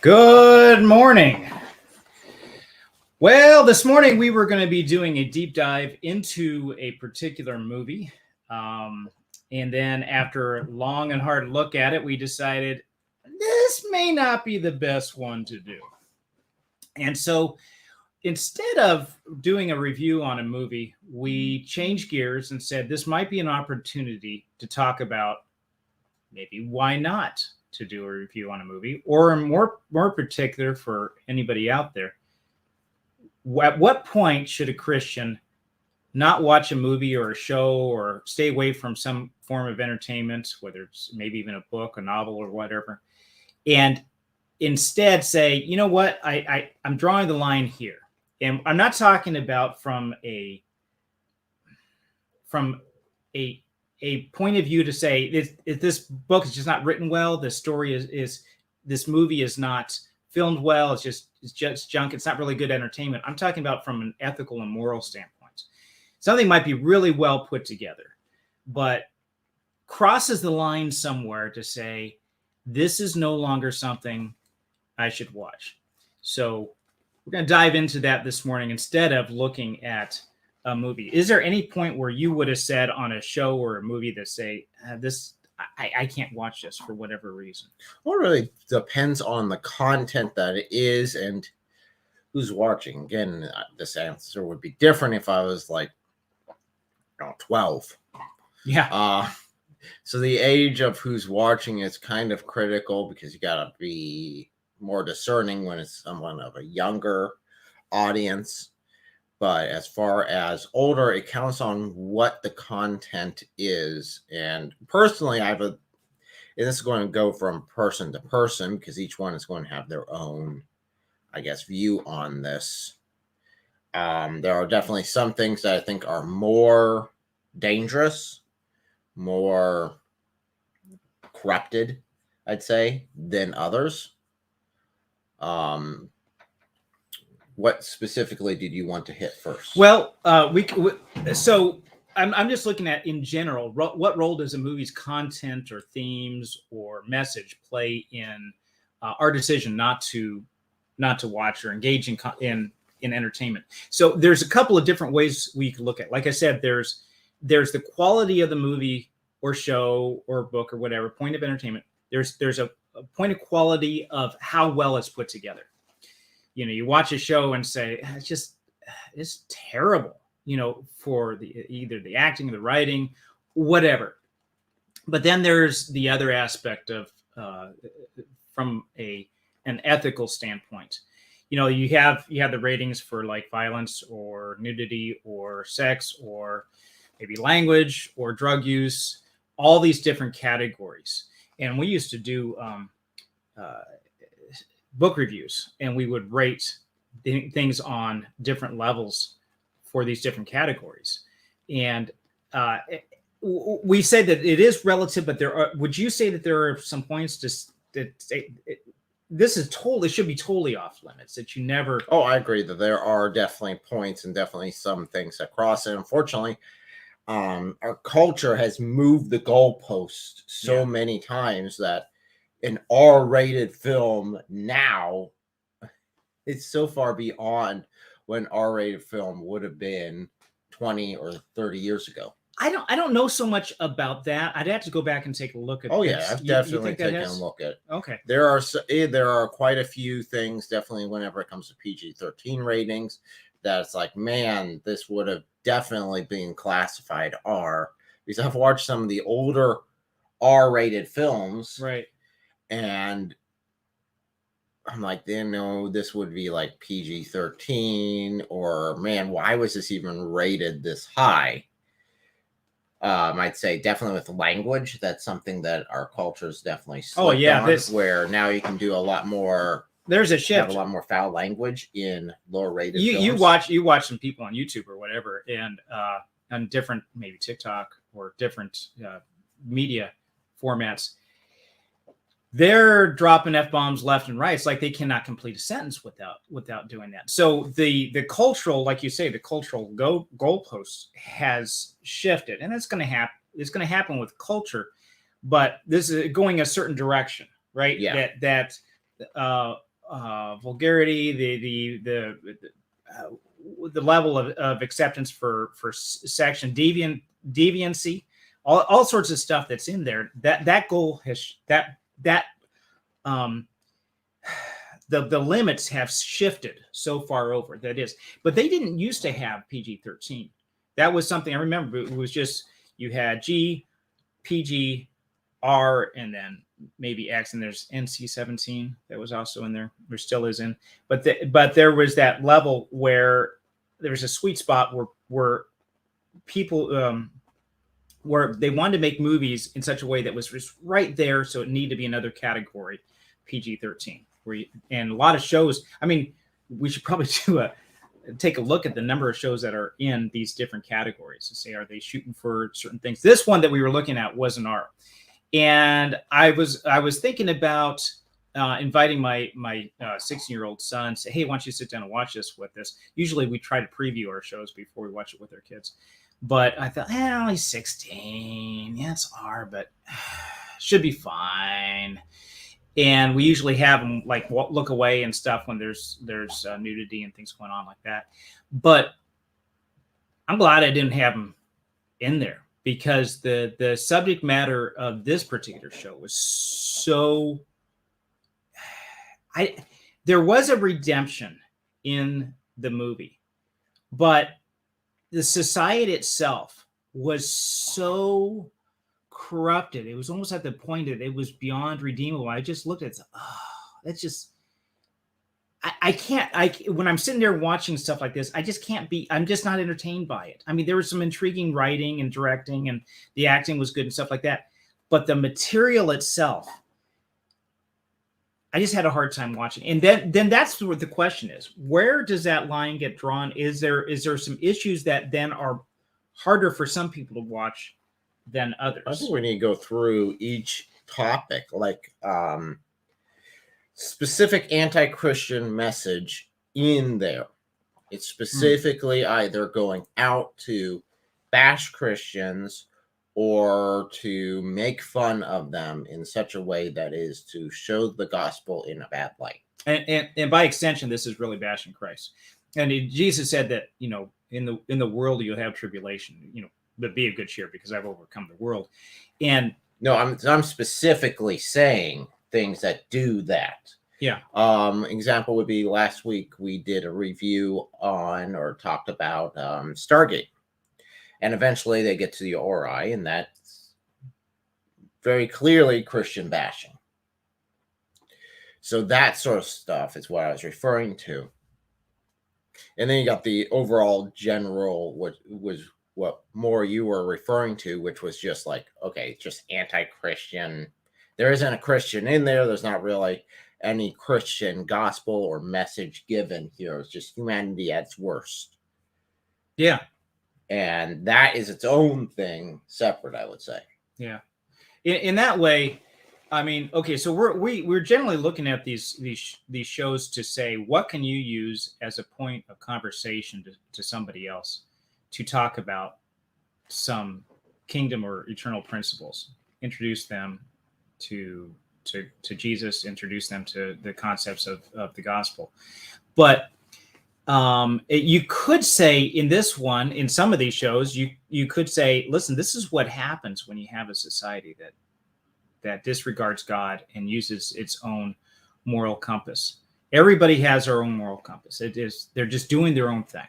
Good morning. Well, this morning we were going to be doing a deep dive into a particular movie. And then after a long and hard look at it, we decided this may not be the best one to do. And so instead of doing a review on a movie, we changed gears and said this might be an opportunity to talk about maybe why not to do a review on a movie, or more particular for anybody out there, at what point should a Christian not watch a movie or a show or stay away from some form of entertainment, whether it's maybe even a book, a novel, or whatever, and instead say, you know what, I'm drawing the line here. And I'm not talking about from a point of view to say if this book is just not written well, this story is this movie is not filmed well, it's just junk, it's not really good entertainment. I'm talking about from an ethical and moral standpoint. Something might be really well put together, but crosses the line somewhere to say this is no longer something I should watch. So we're going to dive into that this morning instead of looking at a movie. Is there any point where you would have said on a show or a movie that say this I can't watch this for whatever reason? Well, it really depends on the content that it is and who's watching. Again, this answer would be different if I was like 12. Yeah. So the age of who's watching is kind of critical because you got to be more discerning when it's someone of a younger audience. But as far as older, it counts on what the content is. And personally, and this is going to go from person to person because each one is going to have their own, I guess, view on this. There are definitely some things that I think are more dangerous, more corrupted, I'd say, than others. What specifically did you want to hit first? Well, so I'm just looking at in general, what role does a movie's content or themes or message play in our decision not to watch or engage in entertainment? So there's a couple of different ways we can look at. Like I said, there's the quality of the movie or show or book or whatever point of entertainment. There's a point of quality of how well it's put together. You know, you watch a show and say it's terrible, for either the acting, the writing, whatever. But then there's the other aspect of from an ethical standpoint. You have the ratings for like violence or nudity or sex or maybe language or drug use, all these different categories. And we used to do book reviews, and we would rate things on different levels for these different categories. And we say that it is relative, but would you say that there are some points that say this is it should be totally off limits, that you never... Oh, I agree that there are definitely points and definitely some things that cross it. Unfortunately, our culture has moved the goalpost so many times that an R-rated film now is so far beyond when R-rated film would have been 20 or 30 years ago. I don't know so much about that. I'd have to go back and take a look at. Oh yeah, I've definitely taken a look at it. Okay. There are quite a few things, definitely whenever it comes to PG-13 ratings, that's like, man, this would have definitely been classified R, because I've watched some of the older R-rated films. Right. And I'm like, this would be like PG-13, or man, why was this even rated this high? I'd say definitely with language, that's something that our culture's definitely slipped on, where now you can do a lot more. There's a shift. Have a lot more foul language in lower rated films. You watch some people on YouTube or whatever, and on different, maybe TikTok or different media formats, they're dropping F-bombs left and right. It's like they cannot complete a sentence without doing that. So the cultural, like you say, the cultural goalpost has shifted, and it's going to happen. It's going to happen with culture, but this is going a certain direction, right? Yeah. That vulgarity, the level of acceptance for section deviancy, all sorts of stuff that's in there. That goal has that um, the limits have shifted so far over that is, but they didn't used to have PG-13. That was something I remember. It was just you had G, PG, R, and then maybe X, and there's NC-17 that was also in there. There still is in, but there was that level where there was a sweet spot where people where they wanted to make movies in such a way that was just right there, so it needed to be another category, PG-13. And a lot of shows. I mean, we should probably take a look at the number of shows that are in these different categories and say, are they shooting for certain things? This one that we were looking at was an R, and I was thinking about inviting my 16-year-old son. Say, hey, why don't you sit down and watch this with us? Usually, we try to preview our shows before we watch it with our kids. But I thought, he's 16. Yeah, it's R, but should be fine. And we usually have them like look away and stuff when there's nudity and things going on like that. But I'm glad I didn't have them in there, because the subject matter of this particular show was so. There was a redemption in the movie, but the society itself was so corrupted. It was almost at the point that it was beyond redeemable. I just looked at it. That's just. I can't. When I'm sitting there watching stuff like this, I just can't be. I'm just not entertained by it. I mean, there was some intriguing writing and directing, and the acting was good and stuff like that. But the material itself, I just had a hard time watching. And then that's what the question is: where does that line get drawn? Is there some issues that then are harder for some people to watch than others? I think we need to go through each topic, like specific anti-Christian message in there. It's specifically either going out to bash Christians or to make fun of them in such a way that is to show the gospel in a bad light. And by extension, this is really bashing Christ. And Jesus said that, in the world you'll have tribulation, but be of good cheer because I've overcome the world. And no, I'm specifically saying things that do that. Yeah. Example would be last week we did a review on or talked about Stargate, and eventually they get to the Ori, and that's very clearly Christian bashing. So that sort of stuff is what I was referring to. And then you got the overall general, what more you were referring to, which was just like, okay, just anti-Christian. There isn't a Christian in there. There's not really any Christian gospel or message given here. It's just humanity at its worst. Yeah. And that is its own thing, separate, I would say. Yeah. In that way, I mean, okay, so we're generally looking at these shows to say, what can you use as a point of conversation to somebody else to talk about some kingdom or eternal principles, introduce them to Jesus, introduce them to the concepts of the gospel. But you could say in this one, in some of these shows, you could say, listen, this is what happens when you have a society that disregards God and uses its own moral compass. Everybody has their own moral compass. They're just doing their own thing.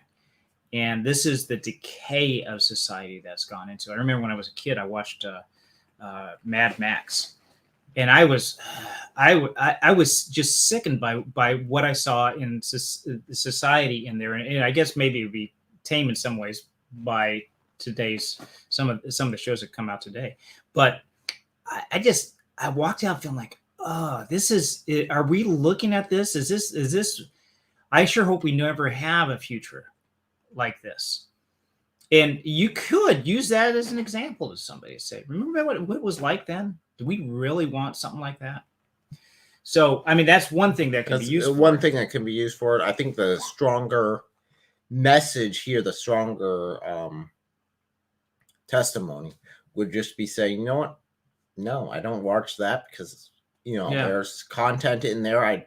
And this is the decay of society that's gone into. I remember when I was a kid, I watched Mad Max, and I was just sickened by what I saw in society in there. And I guess maybe it would be tame in some ways by today's some of the shows that come out today. But I walked out feeling like, oh, are we looking at this? Is this, I sure hope we never have a future like this. And you could use that as an example to somebody to say, remember what it was like then? Do we really want something like that? So, I mean, that's one thing that can be used. One thing that can be used for it. I think the stronger message here, the stronger testimony would just be saying, you know what? No, I don't watch that because, there's content in there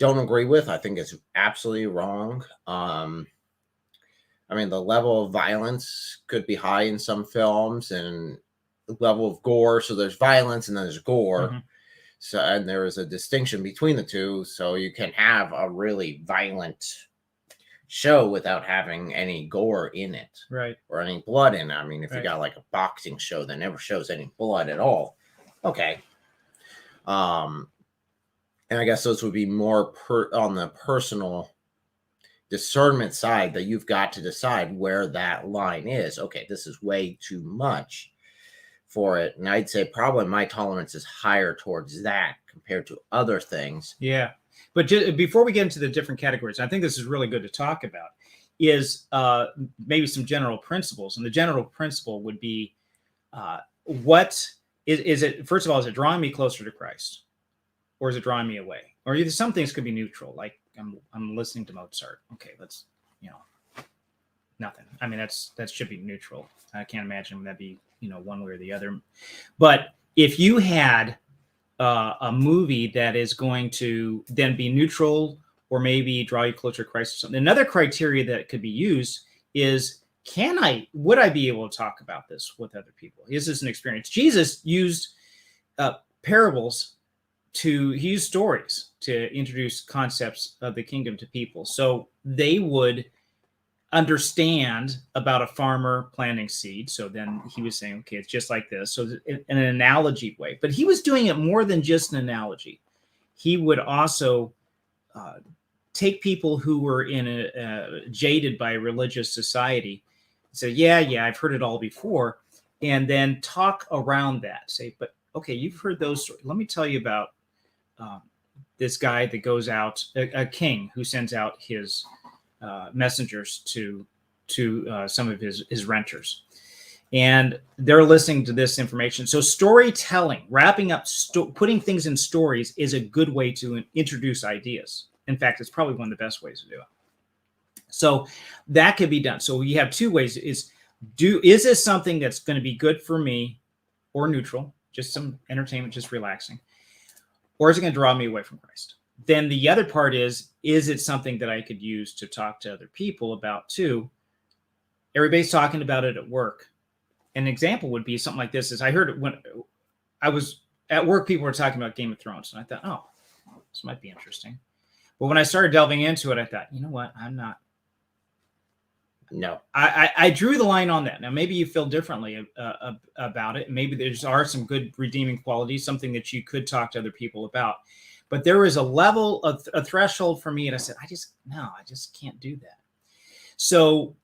don't agree with. I think it's absolutely wrong. I mean, the level of violence could be high in some films, and the level of gore. So there's violence and then there's gore. Mm-hmm. So, and there is a distinction between the two. So you can have a really violent show without having any gore in it, Right, or any blood in it. I mean, if you right. got like a boxing show that never shows any blood at all, okay. And I guess those would be more on the personal discernment side, that you've got to decide where that line is. Okay, this is way too much for it. And I'd say probably my tolerance is higher towards that compared to other things. Yeah. But before we get into the different categories, I think this is really good to talk about, is maybe some general principles. And the general principle would be, what is it, first of all, is it drawing me closer to Christ, or is it drawing me away? Or either some things could be neutral, like I'm listening to Mozart. Okay, let's, nothing. I mean, that should be neutral. I can't imagine that'd be, one way or the other. But if you had a movie that is going to then be neutral, or maybe draw you closer to Christ or something, another criteria that could be used is, would I be able to talk about this with other people? Is this an experience? Jesus used parables he used stories to introduce concepts of the kingdom to people, so they would understand about a farmer planting seed. So then he was saying, okay, it's just like this. So in an analogy way, but he was doing it more than just an analogy. He would also take people who were jaded by religious society, say, yeah, I've heard it all before, and then talk around that. Say, but okay, you've heard those stories. Let me tell you about this guy that goes out, a king who sends out his messengers to some of his renters, and they're listening to this information. So storytelling, wrapping up, putting things in stories is a good way to introduce ideas. In fact, it's probably one of the best ways to do it. So that could be done. So you have two ways: is this something that's going to be good for me, or neutral, just some entertainment, just relaxing, or is it going to draw me away from Christ? Then the other part is it something that I could use to talk to other people about too? Everybody's talking about it at work. An example would be something like this: is I heard it when I was at work, people were talking about Game of Thrones, and I thought, oh, this might be interesting. But when I started delving into it, I thought, you know what? I'm not. No. I drew the line on that. Now, maybe you feel differently about it. Maybe are some good redeeming qualities, something that you could talk to other people about. But there is a level of a threshold for me, and I said, I just can't do that. So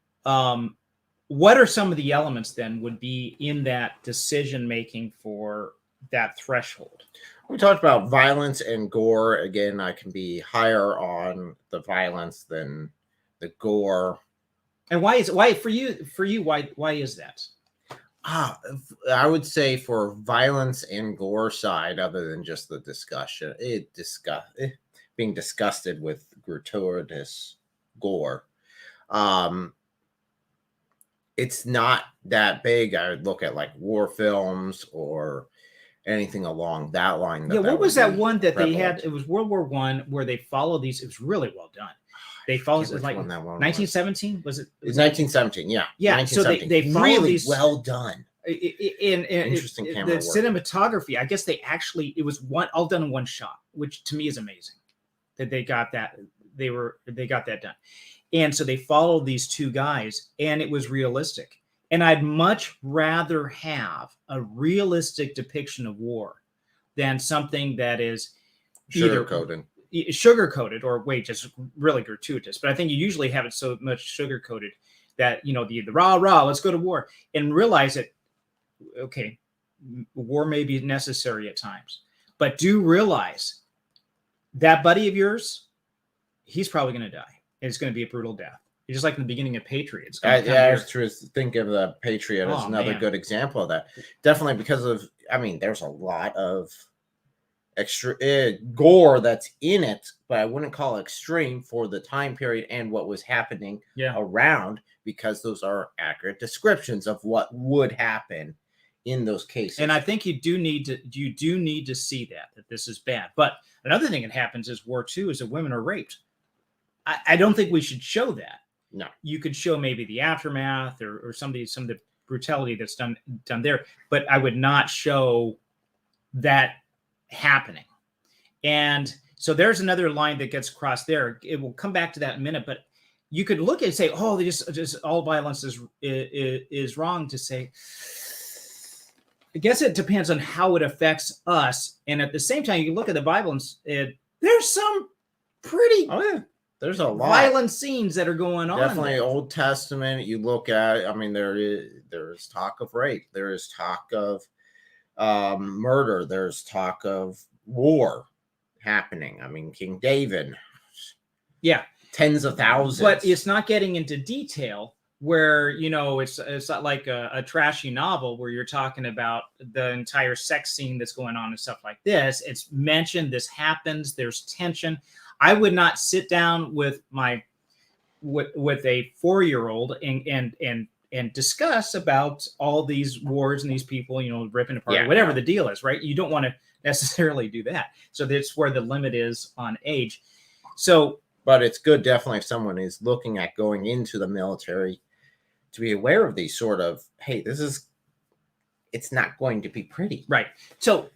what are some of the elements then would be in that decision making for that threshold? We talked about violence and gore. Again, I can be higher on the violence than the gore. And why is that? I would say for violence and gore side, other than just the discussion, being disgusted with gratuitous gore, it's not that big. I would look at like war films or anything along that line. What was that one that they had? It was World War I, where they follow these. It was really well done. They followed it like 1917. Was it? It was 1917. Yeah. Yeah. So they really these, well done. Interesting camera work. Cinematography. I guess it was all done in one shot, which to me is amazing. That they got that. They got that done. And so they followed these two guys, and it was realistic. And I'd much rather have a realistic depiction of war than something that is sugar-coated or just really gratuitous. But I think you usually have it so much sugar-coated that, the rah, let's go to war, and realize that, okay, war may be necessary at times, but do realize that buddy of yours, he's probably going to die. It's going to be a brutal death. Just like in the beginning of Patriot. I was true. Think of the Patriot as another good example of that. Definitely because of, there's a lot of extra gore that's in it, but I wouldn't call it extreme for the time period and what was happening around, because those are accurate descriptions of what would happen in those cases. And I think you do need to see that this is bad. But Another thing that happens is war too is that women are raped. I don't think we should show that. No. You could show maybe the aftermath or some of the brutality that's done there, but I would not show that happening. And so there's another line that gets crossed there. It will come back to that in a minute, but you could look at and say, oh, they just all violence is wrong. To say, I guess it depends on how it affects us. And at the same time, you look at the Bible and there's some pretty there's a lot violent scenes that are going on. Definitely there. Old Testament. You look at, I mean, there is talk of rape. There is talk of murder. There's talk of war happening. I mean, King David. Yeah. Tens of thousands. But it's not getting into detail where, it's not like a trashy novel where you're talking about the entire sex scene that's going on and stuff like this. It's mentioned, this happens, there's tension. I would not sit down with a 4-year-old and discuss about all these wars and these people, ripping apart, whatever the deal is, right? You don't want to necessarily do that. So that's where the limit is on age. So, but it's good, definitely, if someone is looking at going into the military, to be aware of these sort of, hey, it's not going to be pretty. Right. So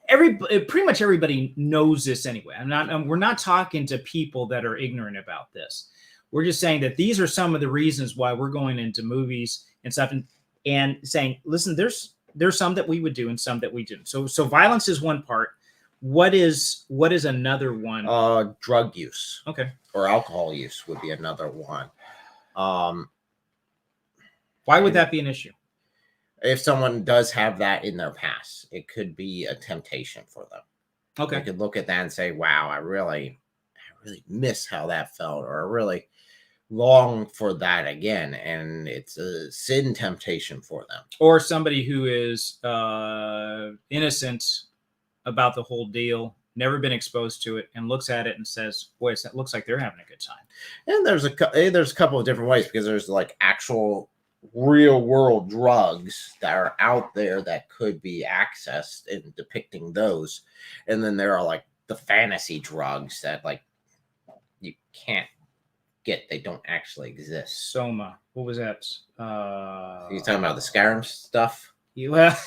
pretty much everybody knows this anyway. We're not talking to people that are ignorant about this. We're just saying that these are some of the reasons why we're going into movies and stuff and saying, listen, there's some that we would do and some that we didn't. So violence is one part. What is another one? Drug use. Okay. Or alcohol use would be another one. Why would that be an issue? If someone does have that in their past, it could be a temptation for them. Okay. You could look at that and say, wow, I really miss how that felt, or I really long for that again. And it's a sin temptation for them. Or somebody who is innocent about the whole deal, never been exposed to it, and looks at it and says, boy, it looks like they're having a good time. And there's a couple of different ways, because there's like actual real world drugs that are out there that could be accessed in depicting those. And then there are like the fantasy drugs that like you can't get. They don't actually exist. Soma. What was that? You talking about the Skyrim stuff? Well,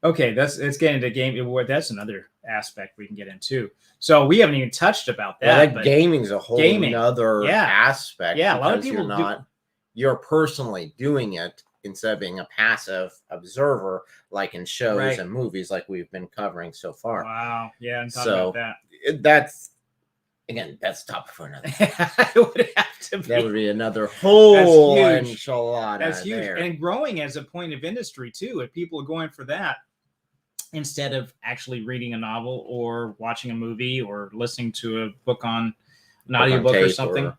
okay, it's getting into game. That's another aspect we can get into. So we haven't even touched about that. But gaming's a whole other aspect. Yeah, a lot of people you're personally doing it instead of being a passive observer, like in shows and movies, like we've been covering so far. Wow. Yeah, I'm talking about that. That's topic for another. It would have to be. That would be another whole enchilada. That's huge. There. And growing as a point of industry too. If people are going for that instead of actually reading a novel or watching a movie or listening to a book on an audiobook or something.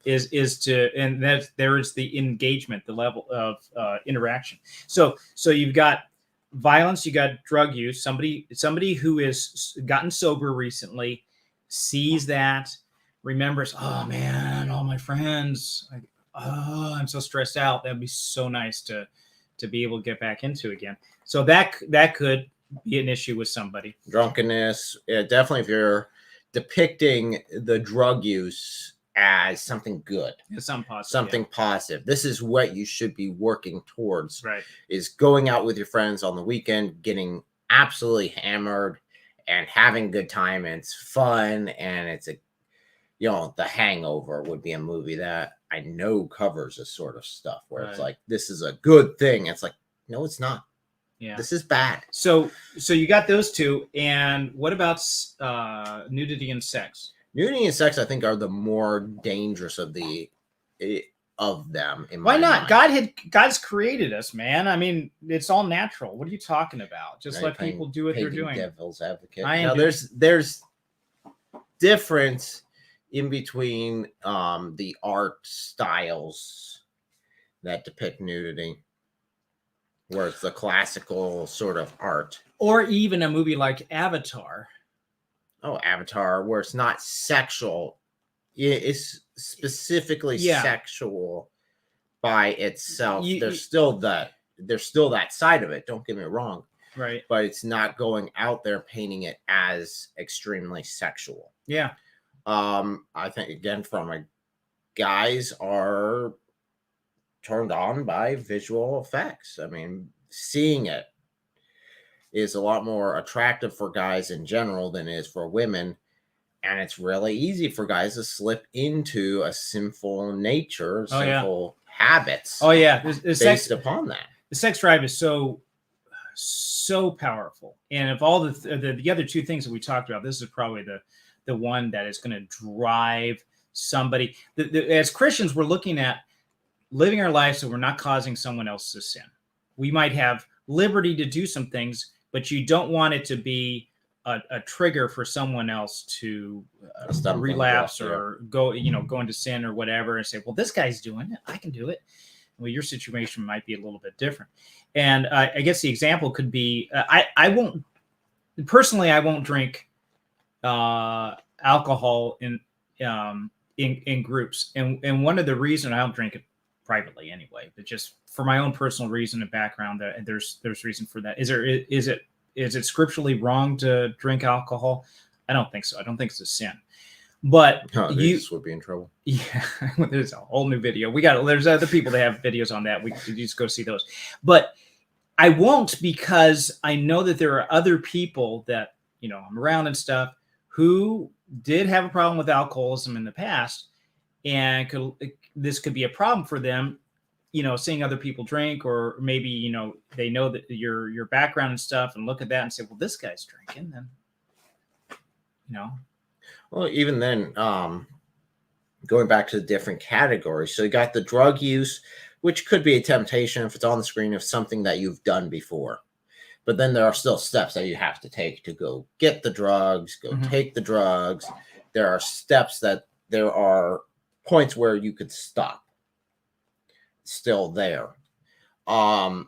Is to, and there is the engagement, the level of interaction. So you've got violence, you got drug use. Somebody who is gotten sober recently sees that, remembers, oh man, all my friends, I'm so stressed out. That'd be so nice to be able to get back into again. So that could be an issue with somebody. Drunkenness, definitely. If you're depicting the drug use as something good, something positive, this is what you should be working towards. Right. Is going out with your friends on the weekend, getting absolutely hammered and having a good time, and it's fun, and it's The Hangover would be a movie that I know covers this sort of stuff where it's like, this is a good thing. It's like, no, it's not. Yeah, this is bad. So you got those two, and what about nudity and sex? Nudity and sex, I think, are the more dangerous of them. Why not? Mind. God's created us, man. I mean, it's all natural. What are you talking about? Just let people do what they're doing. Devil's advocate. There's difference in between the art styles that depict nudity, where it's the classical sort of art, or even a movie like Avatar. Oh, Avatar, where it's not sexual. It's specifically sexual by itself. There's still that side of it. Don't get me wrong, Right. but it's not going out there painting it as extremely sexual. Yeah. I think again, from a guys are turned on by visual effects. I mean, seeing it is a lot more attractive for guys in general than it is for women. And it's really easy for guys to slip into a sinful nature, Oh, yeah. sinful habits Oh yeah. based upon that. The sex drive is so powerful. And of all the other two things that we talked about, this is probably the one that is going to drive somebody. As Christians, we're looking at living our lives so we're not causing someone else to sin. We might have liberty to do some things, but you don't want it to be a trigger for someone else to relapse or go into sin or whatever, and say, well, this guy's doing it, I can do it. Well, your situation might be a little bit different. And I guess the example could be, I won't drink alcohol in groups. And one of the reasons I don't drink it privately anyway, but just for my own personal reason and background, that there's reason for that. Is it scripturally wrong to drink alcohol? I don't think so. I don't think it's a sin. But you would be in trouble. Yeah, there's a whole new video. There's other people that have videos on that. We just go see those. But I won't, because I know that there are other people that I'm around and stuff who did have a problem with alcoholism in the past, and this could be a problem for them. Seeing other people drink, or maybe, they know that your background and stuff, and look at that and say, well, this guy's drinking, then, Well, even then, going back to the different categories. So you got the drug use, which could be a temptation if it's on the screen of something that you've done before. But then there are still steps that you have to take to go get the drugs, take the drugs. There are steps there are points where you could stop. Still there. For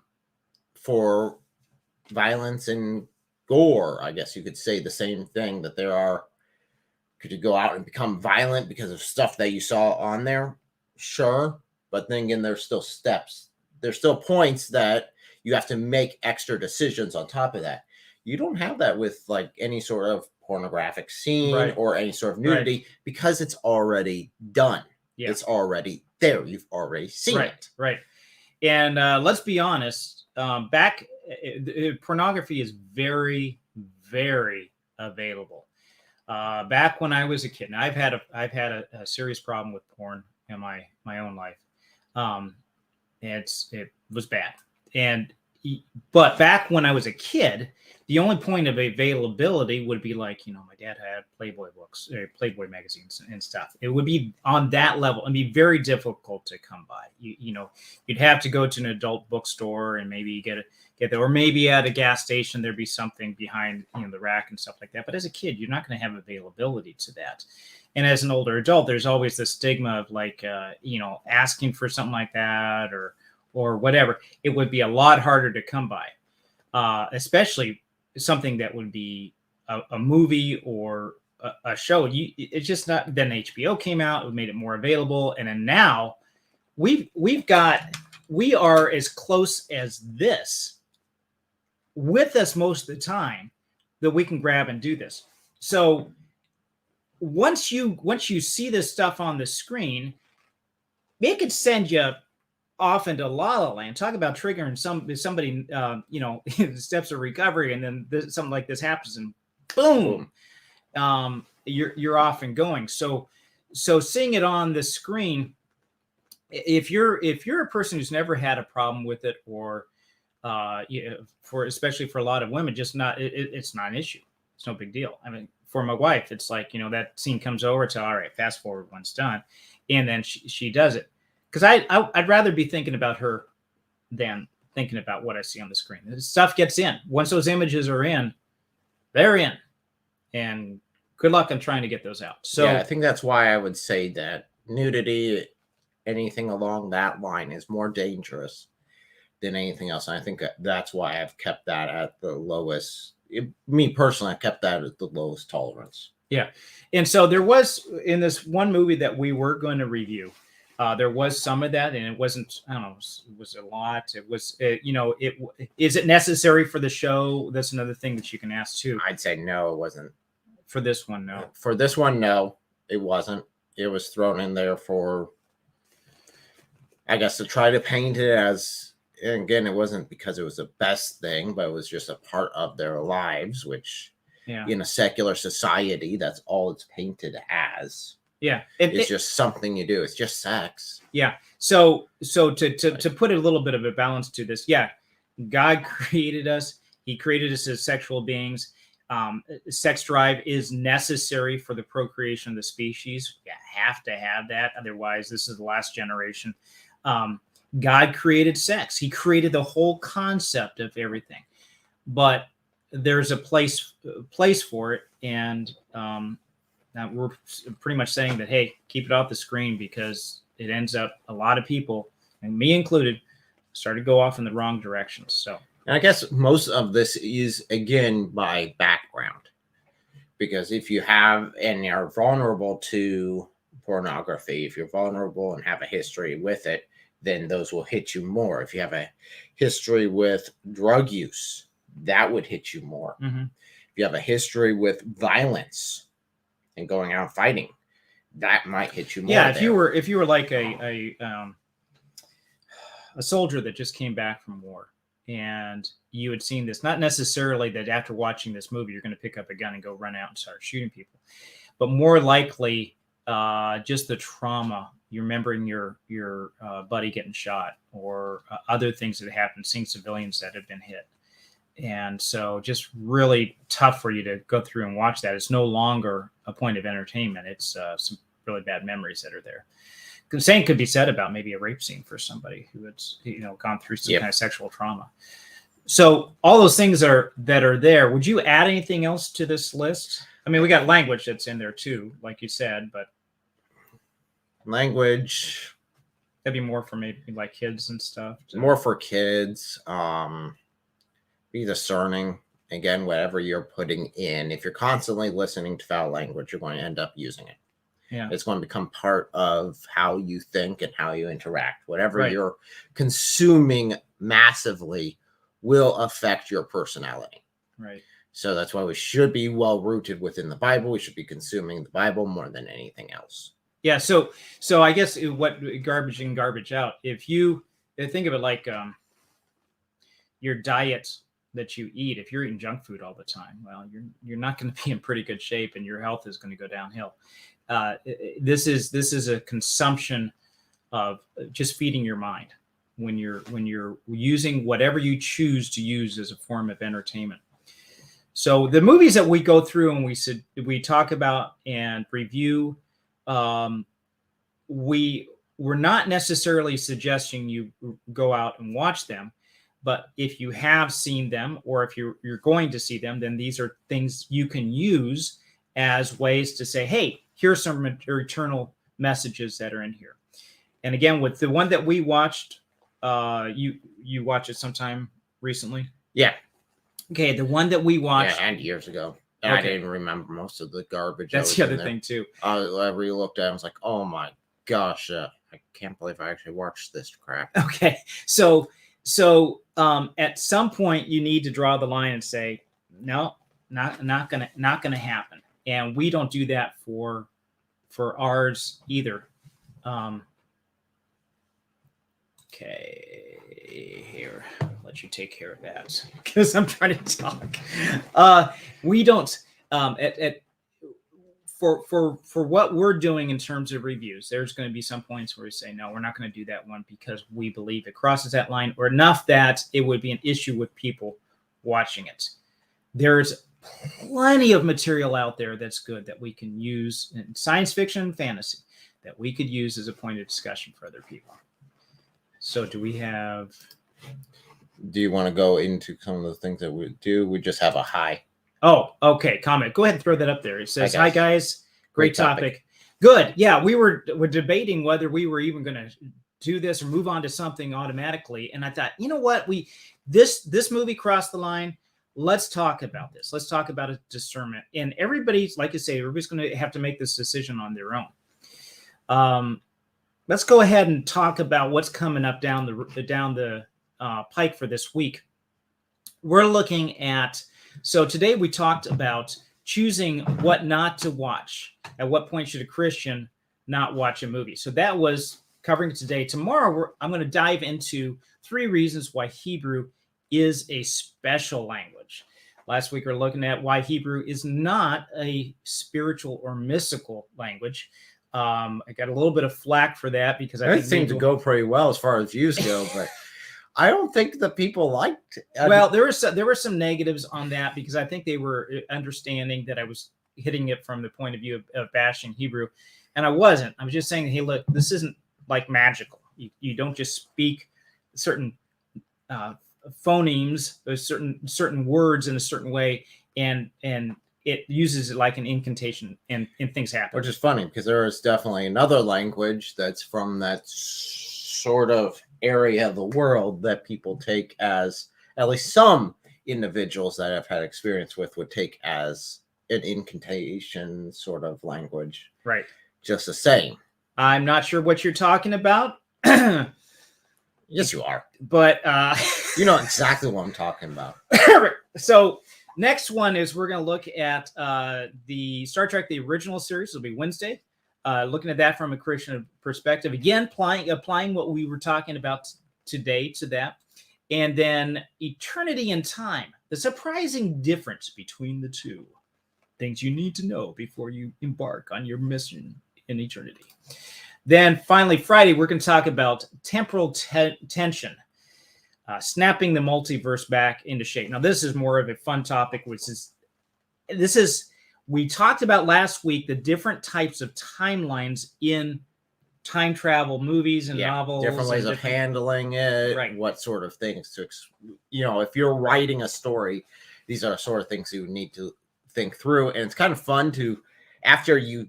violence and gore, I guess you could say the same thing, that could you go out and become violent because of stuff that you saw on there? Sure. But then again, there's still steps. There's still points that you have to make extra decisions on top of that. You don't have that with like any sort of pornographic scene or any sort of nudity, because it's already done. Yeah. It's already there. You've already seen it. Right. And let's be honest, pornography is very, very available. Back when I was a kid, and I've had a serious problem with porn in my own life. It was bad. But back when I was a kid, the only point of availability would be like, my dad had Playboy books, Playboy magazines and stuff. It would be on that level and be very difficult to come by. You'd have to go to an adult bookstore and maybe get there, or maybe at a gas station, there'd be something behind the rack and stuff like that. But as a kid, you're not going to have availability to that. And as an older adult, there's always the stigma of like, asking for something like that or whatever. It would be a lot harder to come by, especially something that would be a movie or a show. It's just not. Then HBO came out, it made it more available, and then now we are as close as this with us most of the time that we can grab and do this. So once you see this stuff on the screen, it could send you off into La La Land. Talk about triggering somebody, steps of recovery, and then something like this happens, and boom, you're off and going. So seeing it on the screen, if you're a person who's never had a problem with it, or especially for a lot of women, it's not an issue. It's no big deal. I mean, for my wife, it's like, that scene comes over to, all right, fast forward when it's done, and then she does it. Because I'd rather be thinking about her than thinking about what I see on the screen. This stuff gets in. Once those images are in, they're in. And good luck on trying to get those out. So yeah, I think that's why I would say that nudity, anything along that line, is more dangerous than anything else. And I think that's why I've kept that at the lowest. Me personally, I kept that at the lowest tolerance. Yeah. And so there was, in this one movie that we were going to review, There was some of that, and it wasn't. I don't know. It was a lot. It was. Is it necessary for the show? That's another thing that you can ask too. I'd say no, it wasn't. For this one, no. For this one, no, it wasn't. It was thrown in there for, I guess, to try to paint it as. And again, it wasn't because it was the best thing, but it was just a part of their lives, which, in a secular society, that's all it's painted as. Yeah, it's just something you do. It's just sex. Yeah. So to put a little bit of a balance to this, yeah, God created us. He created us as sexual beings. Sex drive is necessary for the procreation of the species. You have to have that, otherwise, this is the last generation. God created sex. He created the whole concept of everything, but there's a place for it, and now we're pretty much saying that, hey, keep it off the screen, because it ends up a lot of people, and me included, start to go off in the wrong directions. So, and I guess most of this is, again, by background, because if you have and are vulnerable to pornography, if you're vulnerable and have a history with it, then those will hit you more. If you have a history with drug use, that would hit you more. Mm-hmm. If you have a history with violence and going out fighting, that might hit you more. Yeah, if you were like a soldier that just came back from war, and you had seen this, not necessarily that after watching this movie you're going to pick up a gun and go run out and start shooting people, but more likely just the trauma. You're remembering your buddy getting shot, or other things that happened, seeing civilians that have been hit. And so just really tough for you to go through and watch that. It's no longer a point of entertainment. It's some really bad memories that are there. The same could be said about maybe a rape scene for somebody who has, gone through some kind of sexual trauma. So all those things that are there. Would you add anything else to this list? I mean, we got language that's in there too, like you said, but language, that'd be more for maybe like kids and stuff. More for kids. Be discerning. Again, whatever you're putting in, if you're constantly listening to foul language, you're going to end up using it. Yeah, it's going to become part of how you think and how you interact. Whatever you're consuming massively will affect your personality. Right. So that's why we should be well rooted within the Bible. We should be consuming the Bible more than anything else. Yeah. So I guess what garbage in, garbage out. If you think of it like your diet that you eat, if you're eating junk food all the time, well, you're not going to be in pretty good shape, and your health is going to go downhill. This is a consumption of just feeding your mind when you're using whatever you choose to use as a form of entertainment. So the movies that we go through and we talk about and review, we're not necessarily suggesting you go out and watch them. But if you have seen them, or if you're going to see them, then these are things you can use as ways to say, hey, here's some eternal messages that are in here. And again, with the one that we watched, you watched it sometime recently? Yeah. Okay, the one that we watched. Yeah, and years ago. And I didn't even remember most of the garbage. That's the other thing, too. I re-looked at it, I was like, oh my gosh, I can't believe I actually watched this crap. Okay, so at some point you need to draw the line and say, no, not gonna happen. And we don't do that for ours either. Okay, here, I'll let you take care of that because I'm trying to talk. We don't for what we're doing in terms of reviews, there's going to be some points where we say, no, we're not going to do that one because we believe it crosses that line, or enough that it would be an issue with people watching it. There's plenty of material out there that's good that we can use in science fiction and fantasy that we could use as a point of discussion for other people. So do you want to go into some of the things that we do? We just have a hi. Oh, okay. Comment. Go ahead and throw that up there. It says, hi guys. Great topic. Good. Yeah, we're debating whether we were even going to do this or move on to something automatically. And I thought, you know what? This movie crossed the line. Let's talk about this. Let's talk about a discernment. And everybody's, like I say, everybody's going to have to make this decision on their own. let's go ahead and talk about what's coming up down the pike for this week. We're looking at, so today we talked about choosing what not to watch. At what point should a Christian not watch a movie? So that was covering today. Tomorrow, I'm going to dive into 3 reasons why Hebrew is a special language. Last week, we're looking at why Hebrew is not a spiritual or mystical language. I got a little bit of flack for that because I think it seemed to go pretty well as far as views go, but I don't think the people liked it. Well, there were some negatives on that because I think they were understanding that I was hitting it from the point of view of bashing Hebrew, and I wasn't. I was just saying, hey, look, this isn't like magical. You don't just speak certain phonemes, those certain words in a certain way, and it uses it like an incantation, and things happen. Which is funny because there is definitely another language that's from that sort of area of the world that people take as, at least some individuals that I've had experience with would take as an incantation sort of language. Right. Just the same. I'm not sure what you're talking about. Yes, you are. But you know exactly what I'm talking about. So next one is we're going to look at the Star Trek, the original series. It'll be Wednesday. Looking at that from a Christian perspective. Again, applying what we were talking about today to that. And then eternity and time. The surprising difference between the two. Things you need to know before you embark on your mission in eternity. Then finally, Friday, we're going to talk about temporal tension. Snapping the multiverse back into shape. Now, this is more of a fun topic, we talked about last week the different types of timelines in time travel movies and novels. Different ways of handling it, right? What sort of things to, if you're writing a story, these are the sort of things you need to think through. And it's kind of fun to, after you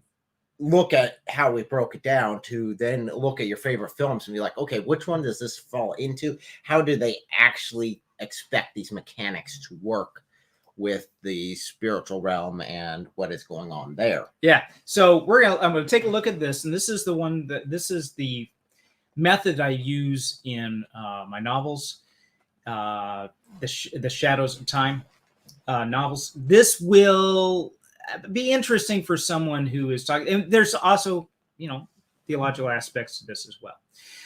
look at how we broke it down, to then look at your favorite films and be like, okay, which one does this fall into? How do they actually expect these mechanics to work with the spiritual realm and what is going on there? Yeah. So I'm going to take a look at this, and this is the method I use in my novels, the Shadows of Time novels. This will be interesting for someone who is talking, and there's also, theological aspects to this as well.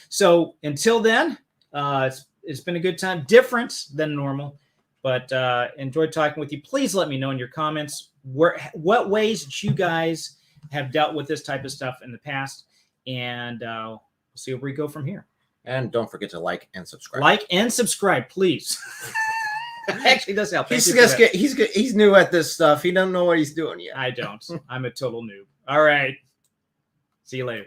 So until then, it's been a good time, different than normal, but enjoyed talking with you. Please let me know in your comments what ways that you guys have dealt with this type of stuff in the past, and we'll see where we go from here. And don't forget to like and subscribe. Like and subscribe, please. Actually, does help. He's new at this stuff. He don't know what he's doing yet. I don't. I'm a total noob. All right. See you later.